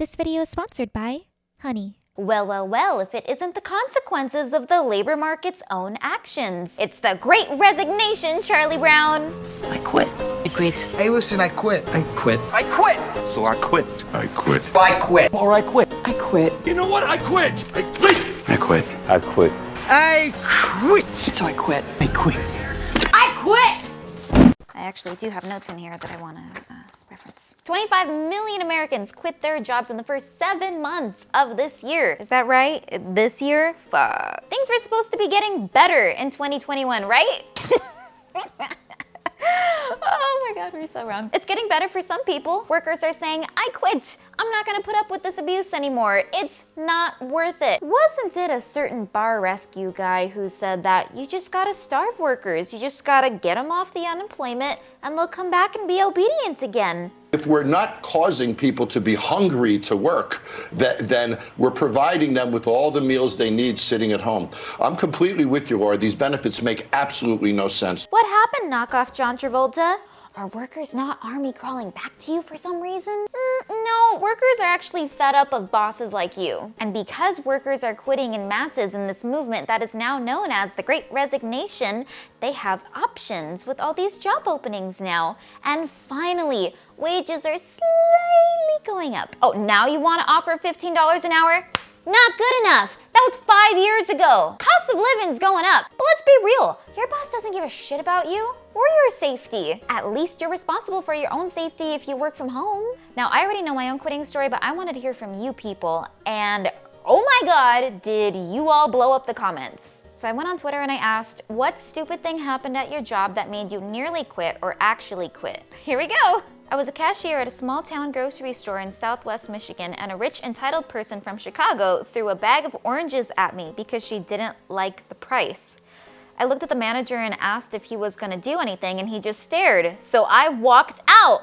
This video is sponsored by Honey. Well, if it isn't the consequences of the labor market's own actions. It's the Great Resignation, Charlie Brown. I quit. I quit. Hey, listen, I quit. I quit. I quit. So I quit. I quit. I quit. Or I quit. I quit. You know what? I quit. I quit. I quit. I quit. I quit. So I quit. I quit. I quit! I actually do have notes in here that I want to reference. 25 million Americans quit their jobs in the first 7 months of this year. Is that right? This year? Fuck. Things were supposed to be getting better in 2021, right? Oh my God, we're so wrong. It's getting better for some people. Workers are saying, I quit. I'm not gonna put up with this abuse anymore. It's not worth it. Wasn't it a certain bar rescue guy who said that you just gotta starve workers? You just gotta get them off the unemployment and they'll come back and be obedient again. If we're not causing people to be hungry to work, then we're providing them with all the meals they need sitting at home. I'm completely with you, Laura. These benefits make absolutely no sense. What happened, knockoff John Travolta? Are workers not army crawling back to you for some reason? No, workers are actually fed up of bosses like you. And because workers are quitting in masses in this movement that is now known as the Great Resignation, they have options with all these job openings now. And finally, wages are slightly going up. Oh, now you want to offer $15 an hour? Not good enough. That was 5 years ago. Cost of living's going up. But let's be real, your boss doesn't give a shit about you or your safety. At least you're responsible for your own safety if you work from home. Now, I already know my own quitting story, but I wanted to hear from you people. And oh my God, did you all blow up the comments. So I went on Twitter and I asked, what stupid thing happened at your job that made you nearly quit or actually quit? Here we go. I was a cashier at a small town grocery store in Southwest Michigan, and a rich entitled person from Chicago threw a bag of oranges at me because she didn't like the price. I looked at the manager and asked if he was gonna do anything, and he just stared. So I walked out.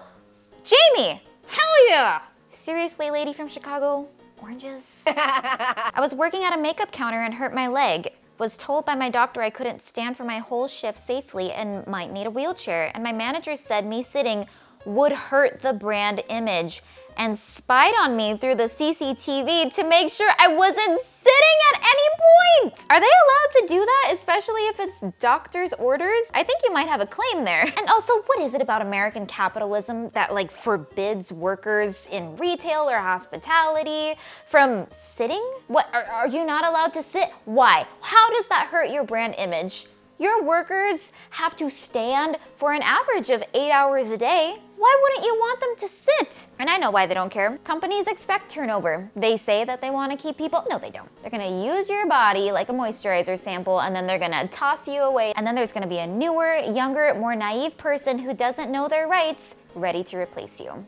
Jamie, hell yeah! Seriously, lady from Chicago, oranges? I was working at a makeup counter and hurt my leg. Was told by my doctor I couldn't stand for my whole shift safely and might need a wheelchair, and my manager said me sitting would hurt the brand image and spied on me through the CCTV to make sure I wasn't sitting at any point. Are they allowed to do that, especially if it's doctor's orders? I think you might have a claim there. And also, what is it about American capitalism that like forbids workers in retail or hospitality from sitting? What, are you not allowed to sit? Why? How does that hurt your brand image? Your workers have to stand for an average of 8 hours a day. Why wouldn't you want them to sit? And I know why they don't care. Companies expect turnover. They say that they want to keep people. No, they don't. They're gonna use your body like a moisturizer sample, and then they're gonna toss you away. And then there's gonna be a newer, younger, more naive person who doesn't know their rights, ready to replace you.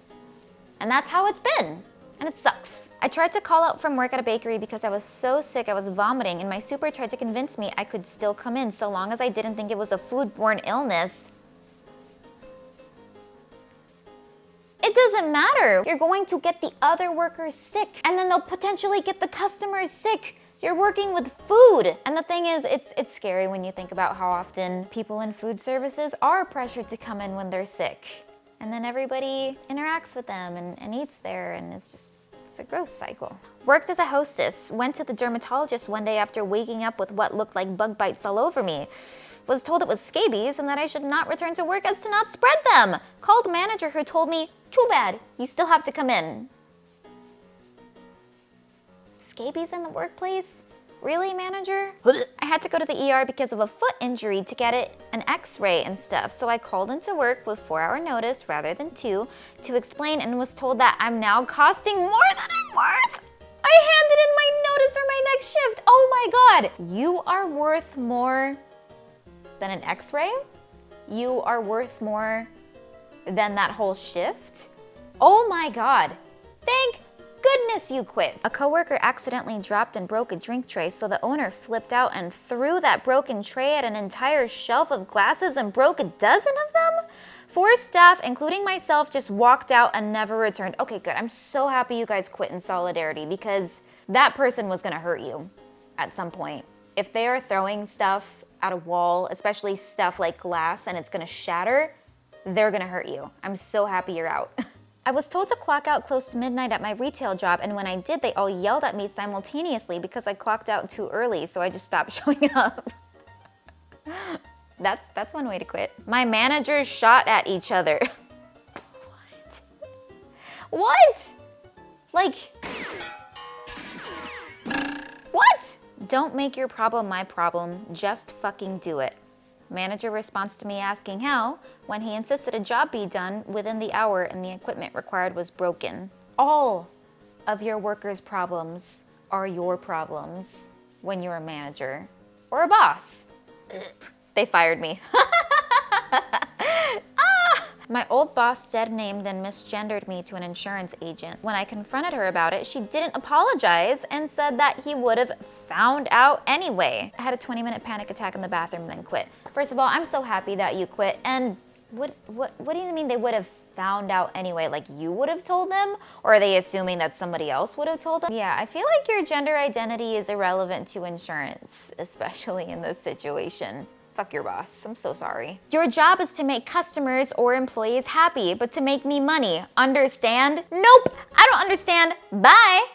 And that's how it's been. And it sucks. I tried to call out from work at a bakery because I was so sick I was vomiting, and my super tried to convince me I could still come in so long as I didn't think it was a foodborne illness. It doesn't matter. You're going to get the other workers sick, and then they'll potentially get the customers sick. You're working with food. And the thing is, it's scary when you think about how often people in food services are pressured to come in when they're sick. And then everybody interacts with them and eats there, and it's a gross cycle. Worked as a hostess, went to the dermatologist one day after waking up with what looked like bug bites all over me. Was told it was scabies and that I should not return to work as to not spread them. Called manager who told me, too bad, you still have to come in. Scabies in the workplace? Really, manager? I had to go to the ER because of a foot injury to get an x-ray and stuff, so I called into work with 4-hour notice rather than 2 to explain, and was told that I'm now costing more than I'm worth. I handed in my notice for my next shift. Oh my God. You are worth more than an x-ray? You are worth more than that whole shift? Oh my God. Thank goodness you quit. A coworker accidentally dropped and broke a drink tray, so the owner flipped out and threw that broken tray at an entire shelf of glasses and broke a dozen of them. 4 staff, including myself, just walked out and never returned. Okay, good. I'm so happy you guys quit in solidarity, because that person was gonna hurt you at some point. If they are throwing stuff at a wall, especially stuff like glass, and it's gonna shatter, they're gonna hurt you. I'm so happy you're out. I was told to clock out close to midnight at my retail job, and when I did, they all yelled at me simultaneously because I clocked out too early, so I just stopped showing up. That's one way to quit. My managers shot at each other. What? Like, what? Don't make your problem my problem, just fucking do it. Manager responds to me asking how, when he insisted a job be done within the hour and the equipment required was broken. All of your workers' problems are your problems when you're a manager or a boss. They fired me. My old boss dead-named and misgendered me to an insurance agent. When I confronted her about it, she didn't apologize and said that he would have found out anyway. I had a 20-minute panic attack in the bathroom, then quit. First of all, I'm so happy that you quit. And what do you mean they would have found out anyway? Like you would have told them? Or are they assuming that somebody else would have told them? Yeah, I feel like your gender identity is irrelevant to insurance, especially in this situation. Fuck your boss, I'm so sorry. Your job is to make customers or employees happy, but to make me money. Understand? Nope, I don't understand. Bye.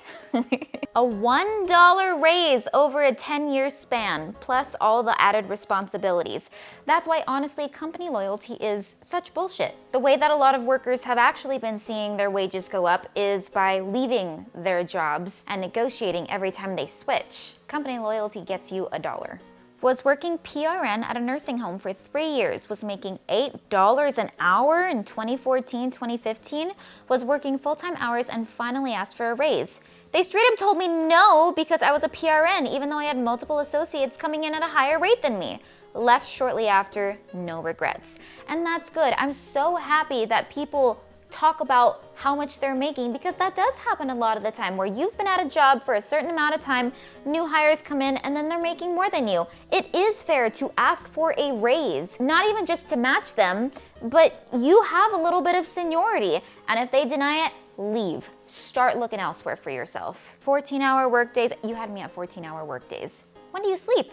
A $1 raise over a 10-year span, plus all the added responsibilities. That's why, honestly, company loyalty is such bullshit. The way that a lot of workers have actually been seeing their wages go up is by leaving their jobs and negotiating every time they switch. Company loyalty gets you $1. Was working PRN at a nursing home for 3 years, was making $8 an hour in 2014, 2015, was working full-time hours and finally asked for a raise. They straight up told me no because I was a PRN, even though I had multiple associates coming in at a higher rate than me. Left shortly after, no regrets. And that's good. I'm so happy that people talk about how much they're making because that does happen a lot of the time where you've been at a job for a certain amount of time, new hires come in and then they're making more than you. It is fair to ask for a raise, not even just to match them, but you have a little bit of seniority. And if they deny it, leave. Start looking elsewhere for yourself. 14-hour workdays. You had me at 14-hour workdays. When do you sleep?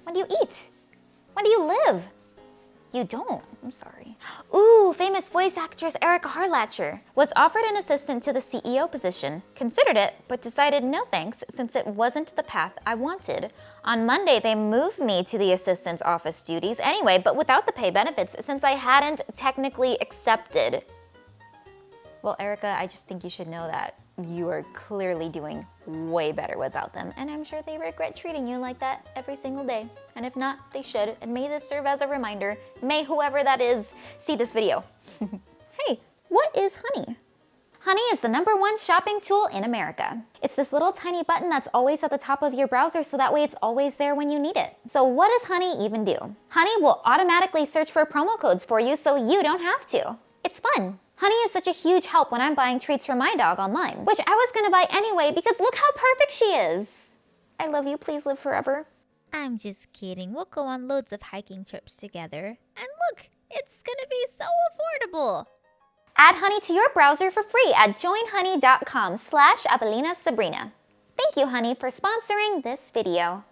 When do you eat? When do you live? You don't. I'm sorry. Ooh, famous voice actress Erica Harlacher was offered an assistant to the CEO position, considered it, but decided no thanks since it wasn't the path I wanted. On Monday, they moved me to the assistant's office duties anyway, but without the pay benefits since I hadn't technically accepted. Well, Erica, I just think you should know that you are clearly doing way better without them, and I'm sure they regret treating you like that every single day. And if not, they should, and may this serve as a reminder. May whoever that is see this video. Hey, what is Honey? Honey is the #1 shopping tool in America. It's this little tiny button that's always at the top of your browser so that way it's always there when you need it. So what does Honey even do? Honey will automatically search for promo codes for you so you don't have to. It's fun. Honey is such a huge help when I'm buying treats for my dog online, which I was gonna buy anyway because look how perfect she is. I love you, please live forever. I'm just kidding. We'll go on loads of hiking trips together. And look, it's gonna be so affordable. Add Honey to your browser for free at joinhoney.com/abelina sabrina. Thank you, Honey, for sponsoring this video.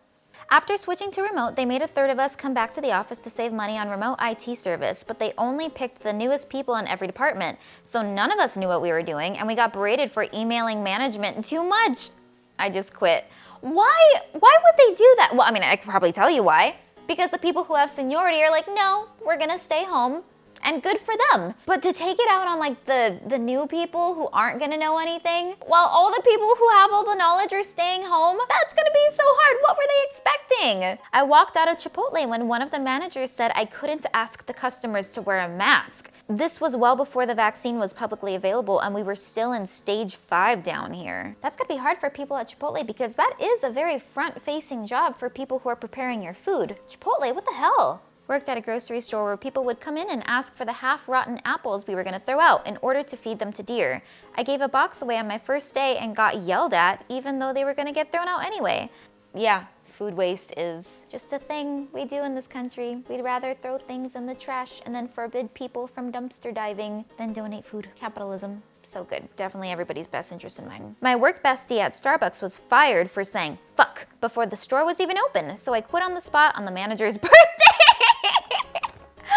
After switching to remote, they made a third of us come back to the office to save money on remote IT service, but they only picked the newest people in every department, so none of us knew what we were doing, and we got berated for emailing management too much. I just quit. Why would they do that? Well, I mean, I could probably tell you why. Because the people who have seniority are like, no, we're gonna stay home. And good for them. But to take it out on like the new people who aren't gonna know anything, while all the people who have all the knowledge are staying home, that's gonna be so hard. What were they expecting? I walked out of Chipotle when one of the managers said I couldn't ask the customers to wear a mask. This was well before the vaccine was publicly available and we were still in stage 5 down here. That's gonna be hard for people at Chipotle because that is a very front-facing job for people who are preparing your food. Chipotle, what the hell? Worked at a grocery store where people would come in and ask for the half-rotten apples we were gonna throw out in order to feed them to deer. I gave a box away on my first day and got yelled at even though they were gonna get thrown out anyway. Yeah, food waste is just a thing we do in this country. We'd rather throw things in the trash and then forbid people from dumpster diving than donate food. Capitalism, so good. Definitely everybody's best interest in mind. My work bestie at Starbucks was fired for saying fuck before the store was even open, so I quit on the spot on the manager's birthday.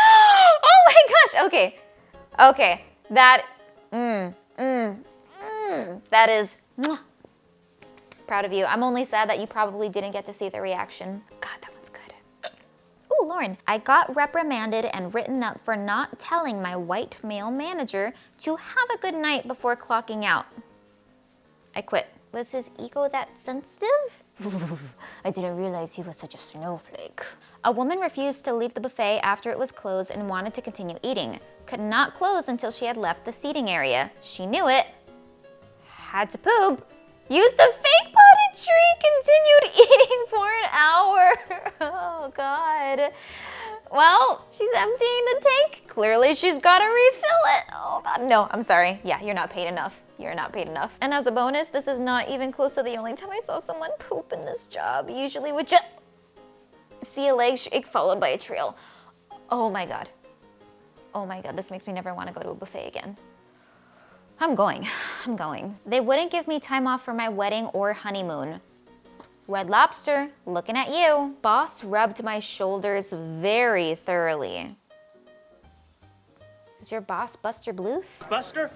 Oh my gosh, okay, that, That is, proud of you. I'm only sad that you probably didn't get to see the reaction. God, that one's good. Ooh, Lauren. I got reprimanded and written up for not telling my white male manager to have a good night before clocking out. I quit. Was his ego that sensitive? I didn't realize he was such a snowflake. A woman refused to leave the buffet after it was closed and wanted to continue eating. Could not close until she had left the seating area. She knew it. Had to poop. Used a fake potted tree, continued eating for an hour. Oh, God. Well, she's emptying the tank. Clearly, she's got to refill it. Oh, God. No, I'm sorry. Yeah, you're not paid enough. You're not paid enough. And as a bonus, this is not even close to the only time I saw someone poop in this job. Usually would just see a leg shake followed by a trail. Oh, my God. Oh, my God. This makes me never want to go to a buffet again. I'm going. They wouldn't give me time off for my wedding or honeymoon. Red Lobster, looking at you. Boss rubbed my shoulders very thoroughly. Is your boss Buster Bluth? Buster?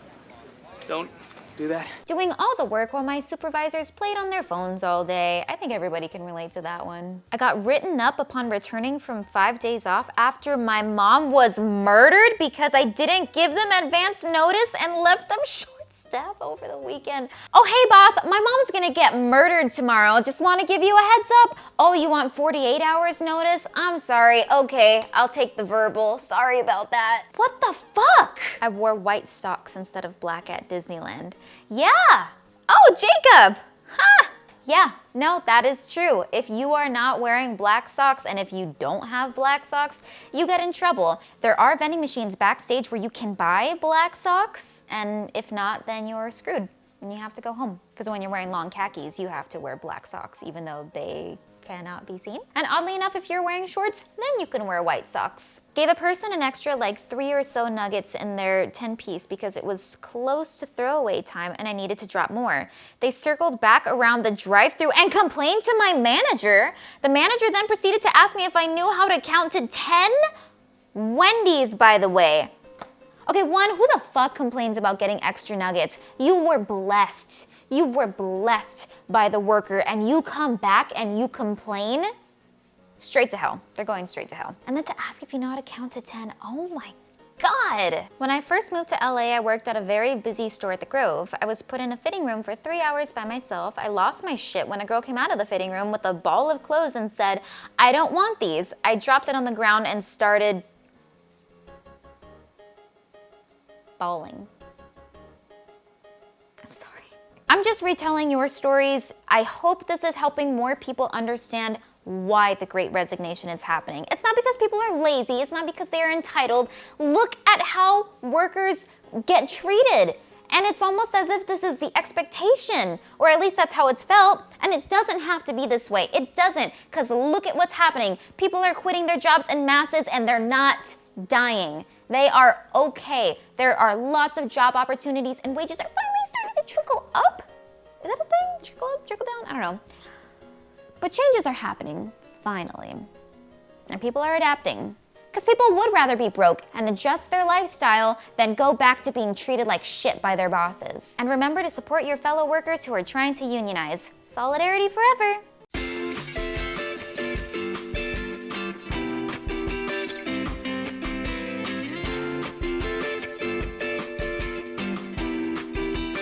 Don't do that. Doing all the work while my supervisors played on their phones all day. I think everybody can relate to that one. I got written up upon returning from 5 days off after my mom was murdered because I didn't give them advance notice and left them short-staffed over the weekend. Oh, hey boss, my mom's gonna get murdered tomorrow. Just wanna give you a heads up. Oh, you want 48 hours notice? I'm sorry. Okay, I'll take the verbal. Sorry about that. What the fuck? I wore white socks instead of black at Disneyland. Yeah. Oh, Jacob. Ha. Yeah, no, that is true. If you are not wearing black socks and if you don't have black socks, you get in trouble. There are vending machines backstage where you can buy black socks, and if not, then you're screwed and you have to go home. Because when you're wearing long khakis, you have to wear black socks even though they cannot be seen. And oddly enough, if you're wearing shorts, then you can wear white socks. Gave a person an extra like 3 or so nuggets in their 10-piece because it was close to throwaway time and I needed to drop more. They circled back around the drive-thru and complained to my manager. The manager then proceeded to ask me if I knew how to count to 10. Wendy's, by the way. Okay, one, who the fuck complains about getting extra nuggets? You were blessed. You were blessed by the worker and you come back and you complain? Straight to hell. They're going straight to hell. And then to ask if you know how to count to 10, oh my God. When I first moved to LA, I worked at a very busy store at the Grove. I was put in a fitting room for 3 hours by myself. I lost my shit when a girl came out of the fitting room with a ball of clothes and said, I don't want these. I dropped it on the ground and started bawling. I'm sorry. I'm just retelling your stories. I hope this is helping more people understand why the Great Resignation is happening. It's not because people are lazy. It's not because they are entitled. Look at how workers get treated. And it's almost as if this is the expectation, or at least that's how it's felt. And it doesn't have to be this way. It doesn't, because look at what's happening. People are quitting their jobs in masses and they're not dying. They are okay. There are lots of job opportunities and wages are finally starting to trickle up. Is that a thing? Trickle up, trickle down? I don't know. But changes are happening, finally. And people are adapting. Because people would rather be broke and adjust their lifestyle than go back to being treated like shit by their bosses. And remember to support your fellow workers who are trying to unionize. Solidarity forever.